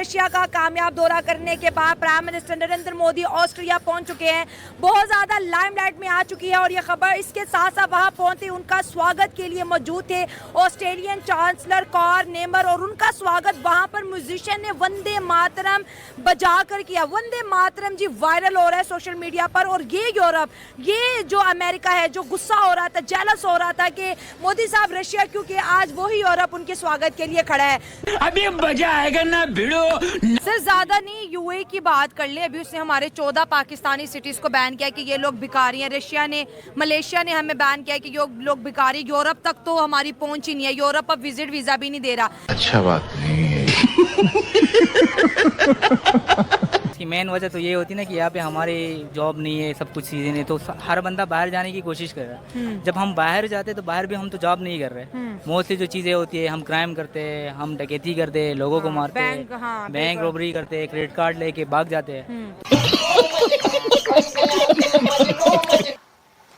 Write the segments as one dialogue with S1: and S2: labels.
S1: Russia का कामयाब दौरा करने के बाद prime minister Narendra Modi Austria पहुंच चुके हैं। बहुत ज़्यादा लाइमलाइट में आ चुकी है और ये खबर इसके साथ साथ वहां पहुंचते उनका स्वागत के लिए मौजूद थे ऑस्ट्रेलियन चांसलर कार नेमर, और उनका स्वागत वहां पर म्यूजिशियन ने वंदे मातरम बजा कर किया। वंदे मातरम जी वायरल हो रहा है सोशल मीडिया पर, और ये यूरोप, ये जो अमेरिका है जो गुस्सा हो रहा था, जेलस हो रहा था कि मोदी साहब रशिया, क्योंकि आज वही यूरोप उनके स्वागत के लिए खड़ा है।
S2: अभी मजा आएगा ना भिड़ो।
S1: सिर्फ ज्यादा नहीं, यूएई की बात कर ले, अभी उसने हमारे 14 पाकिस्तानी सिटीज को बैन किया कि ये लोग भिखारी हैं। रशिया ने, मलेशिया ने हमें बैन किया कि ये लोग भिखारी। यूरोप तक तो हमारी पहुंच ही नहीं है, यूरोप अब विजिट वीजा भी नहीं दे रहा।
S3: अच्छा बात नहीं है।
S4: इसकी मेन वजह तो ये होती है ना कि यहाँ पे हमारे जॉब नहीं है, सब कुछ चीज़ें नहीं, तो हर बंदा बाहर जाने की कोशिश कर रहा है। जब हम बाहर जाते तो बाहर भी हम तो जॉब नहीं कर रहे। मोस्टली जो चीज़ें होती है, हम क्राइम करते हैं, हम डकैती करते हैं, लोगों को मारते हैं, बैंक रॉबरी करते हैं, क्रेडिट कार्ड लेके भाग जाते हैं।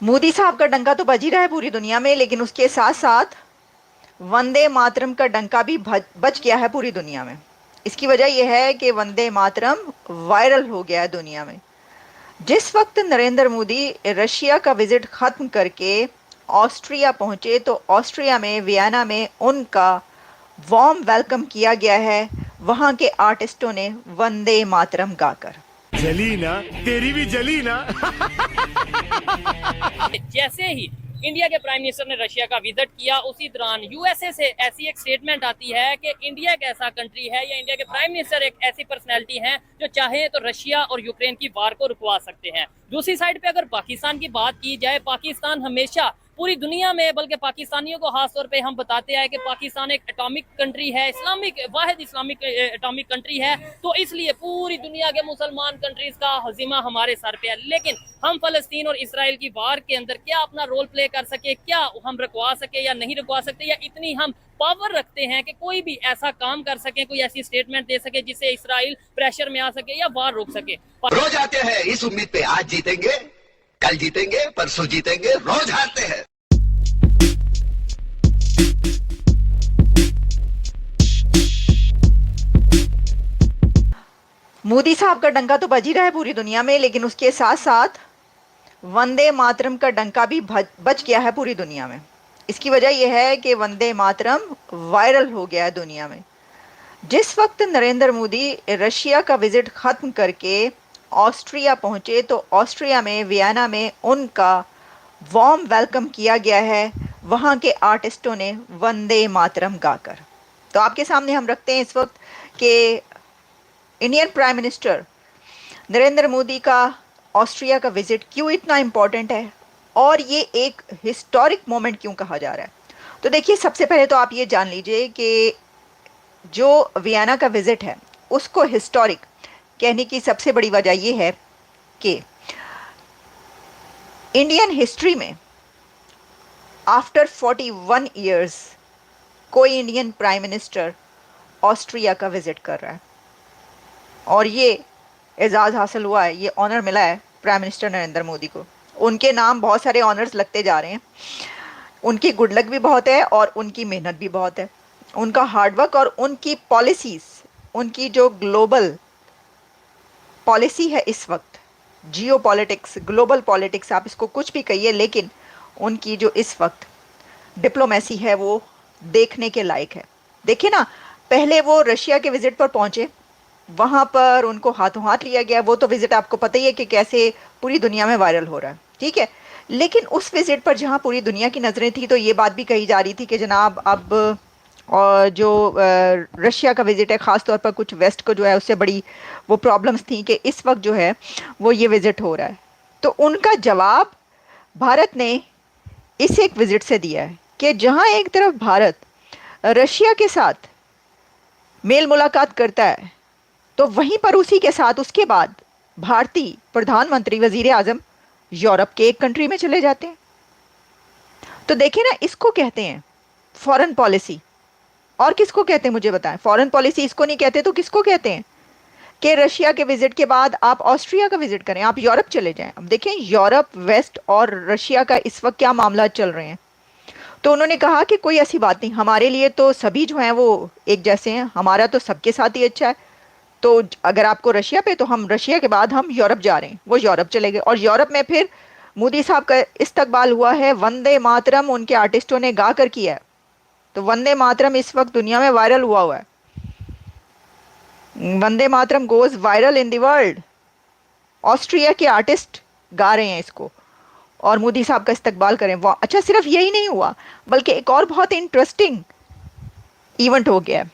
S5: मोदी साहब का डंका तो बज ही रहा है पूरी दुनिया में, लेकिन उसके साथ साथ वंदे मातरम का डंका भी बज गया है पूरी दुनिया में। इसकी वजह यह है कि वंदे मातरम वायरल हो गया है दुनिया में। जिस वक्त नरेंद्र मोदी रशिया का विजिट खत्म करके ऑस्ट्रिया पहुंचे तो ऑस्ट्रिया में वियना में उनका वार्म वेलकम किया गया है वहां के आर्टिस्टों ने वंदे मातरम गाकर।
S6: जली ना, तेरी भी जली ना।
S7: जैसे ही इंडिया के प्राइम मिनिस्टर ने रशिया का विजिट किया, उसी दौरान यूएसए से ऐसी एक स्टेटमेंट आती है कि इंडिया एक ऐसा कंट्री है या इंडिया के प्राइम मिनिस्टर एक ऐसी पर्सनैलिटी हैं जो चाहे तो रशिया और यूक्रेन की वार को रुकवा सकते हैं। दूसरी साइड पे अगर पाकिस्तान की बात की जाए, पाकिस्तान हमेशा पूरी दुनिया में, बल्कि पाकिस्तानियों को खास तौर पे हम बताते हैं कि पाकिस्तान एक एटॉमिक कंट्री है, वाहिद इस्लामिक एटॉमिक कंट्री है, तो इसलिए पूरी दुनिया के मुसलमान कंट्रीज का हजीमा हमारे सर पे है। लेकिन हम फलस्तीन और इसराइल की वार के अंदर क्या अपना रोल प्ले कर सके, क्या हम रुकवा सके या नहीं रुकवा सकते, या इतनी हम पावर रखते हैं कि कोई भी ऐसा काम कर सके, कोई ऐसी स्टेटमेंट दे सके जिससे इसराइल प्रेशर में आ सके या वार रोक सके।
S8: रोज आते हैं इस उम्मीद पे, आज जीतेंगे, कल जीतेंगे, परसों जीतेंगे, रोज हारते हैं।
S5: मोदी साहब का डंका तो बज ही रहा है पूरी दुनिया में, लेकिन उसके साथ साथ वंदे मातरम का डंका भी बज गया है पूरी दुनिया में। इसकी वजह यह है कि वंदे मातरम वायरल हो गया है दुनिया में। जिस वक्त नरेंद्र मोदी रशिया का विजिट खत्म करके ऑस्ट्रिया पहुंचे तो ऑस्ट्रिया में वियना में उनका वार्म वेलकम किया गया है वहां के आर्टिस्टों ने वंदे मातरम गाकर। तो आपके सामने हम रखते हैं इस वक्त कि Indian prime minister Narendra Modi का ऑस्ट्रिया का विजिट क्यों इतना इम्पोर्टेंट है और ये एक हिस्टोरिक मोमेंट क्यों कहा जा रहा है। तो देखिए, सबसे पहले तो आप ये जान लीजिए कि जो वियना का विजिट है उसको हिस्टोरिक कहने की सबसे बड़ी वजह ये है कि इंडियन हिस्ट्री में आफ्टर 41 ईयर्स कोई इंडियन प्राइम मिनिस्टर ऑस्ट्रिया का विजिट कर रहा है, और ये एजाज़ हासिल हुआ है, ये ऑनर मिला है प्राइम मिनिस्टर नरेंद्र मोदी को। उनके नाम बहुत सारे ऑनर्स लगते जा रहे हैं। उनकी गुड लक भी बहुत है और उनकी मेहनत भी बहुत है, उनका हार्डवर्क और उनकी पॉलिसीज़, उनकी जो ग्लोबल पॉलिसी है इस वक्त, जियो पॉलिटिक्स, ग्लोबल पॉलिटिक्स, आप इसको कुछ भी कहिए, लेकिन उनकी जो इस वक्त डिप्लोमेसी है वो देखने के लायक है। देखिए ना, पहले वो रशिया के विजिट पर पहुंचे, वहाँ पर उनको हाथों हाथ लिया गया। वो तो विजिट आपको पता ही है कि कैसे पूरी दुनिया में वायरल हो रहा है, ठीक है। लेकिन उस विजिट पर जहाँ पूरी दुनिया की नज़रें थी तो ये बात भी कही जा रही थी कि जनाब अब जो रशिया का विजिट है, ख़ास तौर पर कुछ वेस्ट को जो है उससे बड़ी वो प्रॉब्लम्स थी कि इस वक्त जो है वो ये विजिट हो रहा है। तो उनका जवाब भारत ने इस एक विजिट से दिया है कि जहाँ एक तरफ भारत रशिया के साथ मेल मुलाकात करता है तो वहीं पर उसी के साथ उसके बाद भारतीय प्रधानमंत्री, वजीर आजम यूरोप के एक कंट्री में चले जाते हैं। तो देखिए ना, इसको कहते हैं फॉरेन पॉलिसी। और किसको कहते हैं मुझे बताएं? फॉरेन पॉलिसी इसको नहीं कहते तो किसको कहते हैं? कि रशिया के विजिट के बाद आप ऑस्ट्रिया का विजिट करें, आप यूरोप चले जाएं। अब देखें यूरोप, वेस्ट और रशिया का इस वक्त क्या मामला चल रहे हैं। तो उन्होंने कहा कि कोई ऐसी बात नहीं, हमारे लिए तो सभी जो हैं वो एक जैसे हैं, हमारा तो सबके साथ ही अच्छा है। तो अगर आपको रशिया पे, तो हम रशिया के बाद हम यूरोप जा रहे हैं, वो यूरोप चले गए। और यूरोप में फिर मोदी साहब का इस्तकबाल हुआ है, वंदे मातरम उनके आर्टिस्टों ने गा कर किया है। तो वंदे मातरम इस वक्त दुनिया में वायरल हुआ है। Vande Mataram goes viral in the world. Austria के आर्टिस्ट गा रहे हैं इसको और मोदी साहब का इस्तकबाल करें। वाह, अच्छा, सिर्फ यही नहीं हुआ, बल्कि एक और बहुत इंटरेस्टिंग इवेंट हो गया है,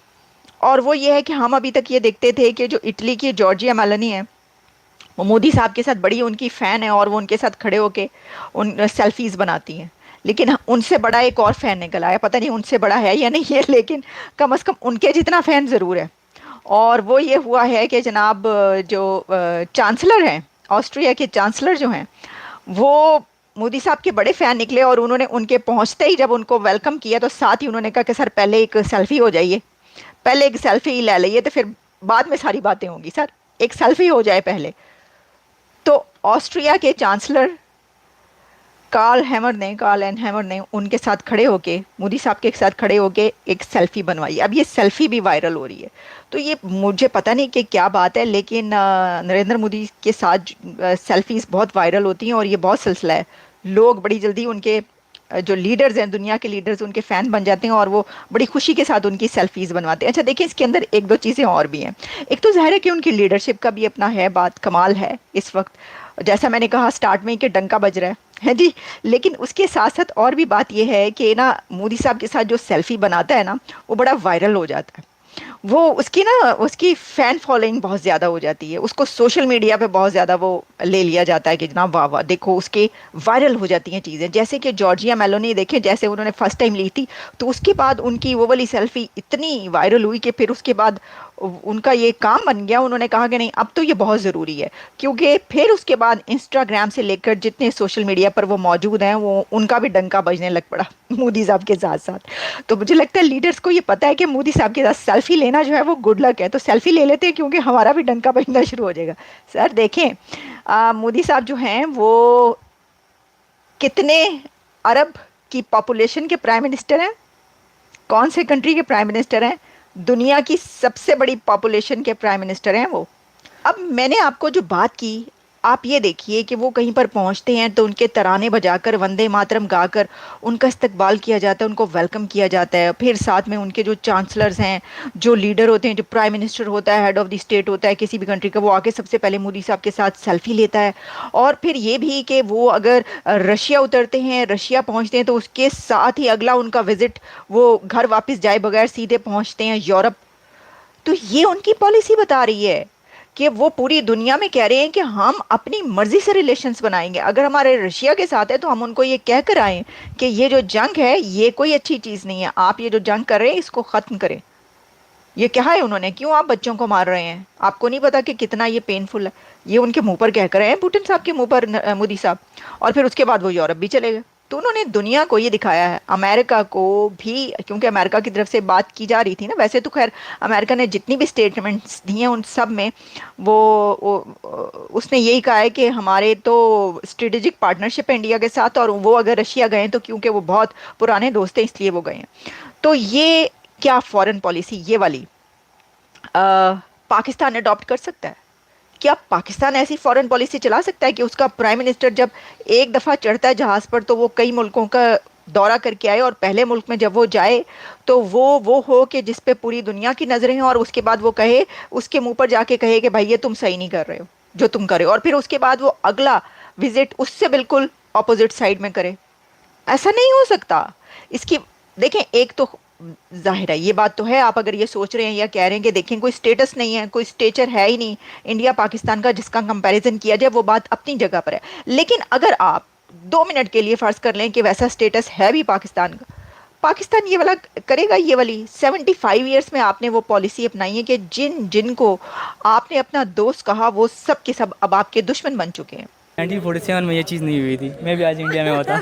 S5: और वो ये है कि हम अभी तक ये देखते थे कि जो इटली की जॉर्जिया मेलोनी है, वो मोदी साहब के साथ बड़ी उनकी फ़ैन है और वो उनके साथ खड़े होके उन सेल्फीज़ बनाती हैं। लेकिन उनसे बड़ा एक और फ़ैन निकल आया, पता नहीं उनसे बड़ा है या नहीं है, लेकिन कम से कम उनके जितना फ़ैन ज़रूर है। और वो ये हुआ है कि जनाब जो चांसलर हैं, ऑस्ट्रिया के चांसलर जो हैं, वो मोदी साहब के बड़े फ़ैन निकले और उन्होंने उनके पहुंचते ही जब उनको वेलकम किया तो साथ ही उन्होंने कहा कि सर पहले एक सेल्फ़ी हो जाइए, पहले एक सेल्फ़ी ले लीजिए, तो फिर बाद में सारी बातें होंगी, सर एक सेल्फ़ी हो जाए पहले। तो ऑस्ट्रिया के चांसलर कार्ल एन हैमर ने उनके साथ खड़े होके, मोदी साहब के साथ खड़े होके एक सेल्फ़ी बनवाई। अब ये सेल्फ़ी भी वायरल हो रही है। तो ये मुझे पता नहीं कि क्या बात है, लेकिन नरेंद्र मोदी के साथ सेल्फ़ीज़ बहुत वायरल होती हैं और ये बहुत सिलसिला है। लोग बड़ी जल्दी उनके जो लीडर्स हैं, दुनिया के लीडर्स, उनके फ़ैन बन जाते हैं और वो बड़ी खुशी के साथ उनकी सेल्फ़ीज़ बनवाते हैं। अच्छा देखिए, इसके अंदर एक दो चीज़ें और भी हैं। एक तो ज़ाहिर है कि उनकी लीडरशिप का भी अपना है, बात कमाल है इस वक्त, जैसा मैंने कहा स्टार्ट में कि डंका बज रहा है जी। लेकिन उसके साथ साथ और भी बात यह है कि ना, मोदी साहब के साथ जो सेल्फ़ी बनाता है ना, वो बड़ा वायरल हो जाता है। वो उसकी फ़ैन फॉलोइंग बहुत ज़्यादा हो जाती है, उसको सोशल मीडिया पे बहुत ज़्यादा वो ले लिया जाता है कि जनाब वाह वाह, देखो उसके वायरल हो जाती हैं चीज़ें। जैसे कि जॉर्जिया मेलोनी देखें, जैसे उन्होंने फ़र्स्ट टाइम ली थी, तो उसके बाद उनकी वो वाली सेल्फ़ी इतनी वायरल हुई कि फिर उसके बाद उनका ये काम बन गया। उन्होंने कहा कि नहीं, अब तो ये बहुत ज़रूरी है, क्योंकि फिर उसके बाद इंस्टाग्राम से लेकर जितने सोशल मीडिया पर वो मौजूद हैं, वो उनका भी डंका बजने लग पड़ा मोदी साहब के साथ साथ। तो मुझे लगता है लीडर्स को ये पता है कि मोदी साहब के साथ सेल्फ़ी लेना जो है वो गुड लक है, तो सेल्फ़ी ले लेते हैं क्योंकि हमारा भी डंका बजना शुरू हो जाएगा। सर देखें, मोदी साहब जो हैं वो कितने अरब की पॉपुलेशन के प्राइम मिनिस्टर हैं, कौन से कंट्री के प्राइम मिनिस्टर हैं, दुनिया की सबसे बड़ी पॉपुलेशन के प्राइम मिनिस्टर हैं वो। अब मैंने आपको जो बात की, आप ये देखिए कि वो कहीं पर पहुंचते हैं तो उनके तराने बजाकर, वंदे मातरम गाकर उनका इस्तकबाल किया जाता है, उनको वेलकम किया जाता है। फिर साथ में उनके जो चांसलर्स हैं, जो लीडर होते हैं, जो प्राइम मिनिस्टर होता है, हेड ऑफ द स्टेट होता है किसी भी कंट्री का, वो आके सबसे पहले मोदी साहब के साथ सेल्फ़ी लेता है। और फिर ये भी कि वो अगर रशिया उतरते हैं, रशिया पहुँचते हैं, तो उसके साथ ही अगला उनका विज़िट, वो घर वापस जाए बगैर सीधे पहुँचते हैं यूरोप। तो ये उनकी पॉलिसी बता रही है कि वो पूरी दुनिया में कह रहे हैं कि हम अपनी मर्जी से रिलेशंस बनाएंगे। अगर हमारे रशिया के साथ है तो हम उनको ये कह कर आए कि ये जो जंग है ये कोई अच्छी चीज़ नहीं है, आप ये जो जंग कर रहे हैं इसको ख़त्म करें। ये कहा है उन्होंने, क्यों आप बच्चों को मार रहे हैं, आपको नहीं पता कि कितना ये पेनफुल है। ये उनके मुंह पर कह कर आए हैं, पुतिन साहब के मुंह पर मोदी साहब। और फिर उसके बाद वो यूरोप भी चले गए। तो उन्होंने दुनिया को ये दिखाया है, अमेरिका को भी, क्योंकि अमेरिका की तरफ से बात की जा रही थी ना। वैसे तो खैर अमेरिका ने जितनी भी स्टेटमेंट्स दी हैं उन सब में वो उसने यही कहा है कि हमारे तो स्ट्रेटेजिक पार्टनरशिप है इंडिया के साथ, और वो अगर रशिया गए तो क्योंकि वो बहुत पुराने दोस्त हैं इसलिए वो गए हैं। तो ये क्या फॉरेन पॉलिसी ये वाली पाकिस्तान अडॉप्ट कर सकता है? क्या पाकिस्तान ऐसी फॉरेन पॉलिसी चला सकता है कि उसका प्राइम मिनिस्टर जब एक दफ़ा चढ़ता है जहाज़ पर तो वो कई मुल्कों का दौरा करके आए, और पहले मुल्क में जब वो जाए तो वो हो कि जिस पे पूरी दुनिया की नज़रें हैं, और उसके बाद वो कहे, उसके मुंह पर जाके कहे कि भाई ये तुम सही नहीं कर रहे हो जो तुम कर रहे हो, और फिर उसके बाद वो अगला विजिट उससे बिल्कुल अपोजिट साइड में करे? ऐसा नहीं हो सकता। इसकी देखें, एक तो जाहिर है ये बात तो है, आप अगर ये सोच रहे हैं या कह रहे हैं कि देखें कोई स्टेटस नहीं है, कोई स्टेचर है ही नहीं इंडिया पाकिस्तान का जिसका कंपैरिजन किया जाए, वो बात अपनी जगह पर है। लेकिन अगर आप 2 मिनट के लिए फ़र्ज़ कर लें कि वैसा स्टेटस है भी पाकिस्तान का, पाकिस्तान ये वाला करेगा? ये वाली 75 ईयर्स में आपने वो पॉलिसी अपनाई है कि जिनको आपने अपना दोस्त कहा वो सब के सब अब आपके दुश्मन बन चुके हैं।
S4: 1947 में ये चीज़ नहीं हुई थी, मैं भी आज इंडिया में होता।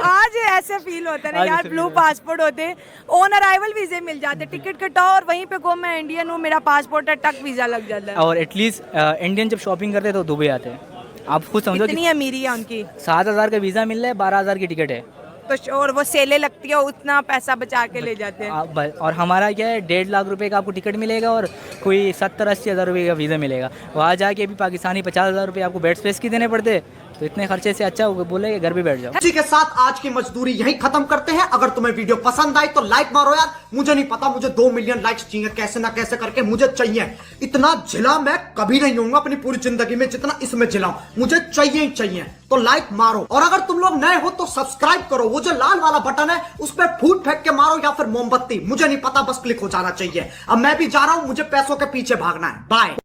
S1: आज ऐसे फील होता है ना यार, ब्लू पासपोर्ट होते, ऑन अराइवल वीजे मिल जाते, टिकट कटाओ और वहीं पे गो मैं इंडियन हूँ, मेरा पासपोर्ट है, टक वीजा लग जाता है।
S4: और एटलीस्ट इंडियन जब शॉपिंग करते हैं तो दुबई आते हैं। आप खुद समझो,
S1: इतनी अमीरी है उनकी।
S4: 7,000 का वीज़ा मिल रहा है, 12,000 की टिकट है,
S1: तो और वो सेलें लगती है, उतना पैसा बचा के ले जाते हैं।
S4: और हमारा क्या है, 1.5 लाख रुपए का आपको टिकट मिलेगा और कोई 70-80 हज़ार रुपये का वीज़ा मिलेगा। वहाँ जाके भी पाकिस्तानी 50,000 रुपये आपको बेड स्पेस की देने पड़ते हैं, तो इतने खर्चे से अच्छा वो बोले कि घर पे बैठ जाओ।
S3: इसी के साथ आज की मजदूरी यही खत्म करते हैं। अगर तुम्हें वीडियो पसंद आई तो लाइक मारो यार, मुझे नहीं पता, मुझे 2 मिलियन लाइक्स चाहिए, कैसे ना कैसे करके मुझे चाहिए। इतना झिला मैं कभी नहीं होऊंगा अपनी पूरी जिंदगी में जितना इसमें झिलाऊं, मुझे चाहिए ही चाहिए। तो लाइक मारो, और अगर तुम लोग नए हो तो सब्सक्राइब करो। वो जो लाल वाला बटन है उस पर फूट फेंक के मारो या फिर मोमबत्ती, मुझे नहीं पता, बस क्लिक हो जाना चाहिए। अब मैं भी जा रहा हूं, मुझे पैसों के पीछे भागना है। बाय।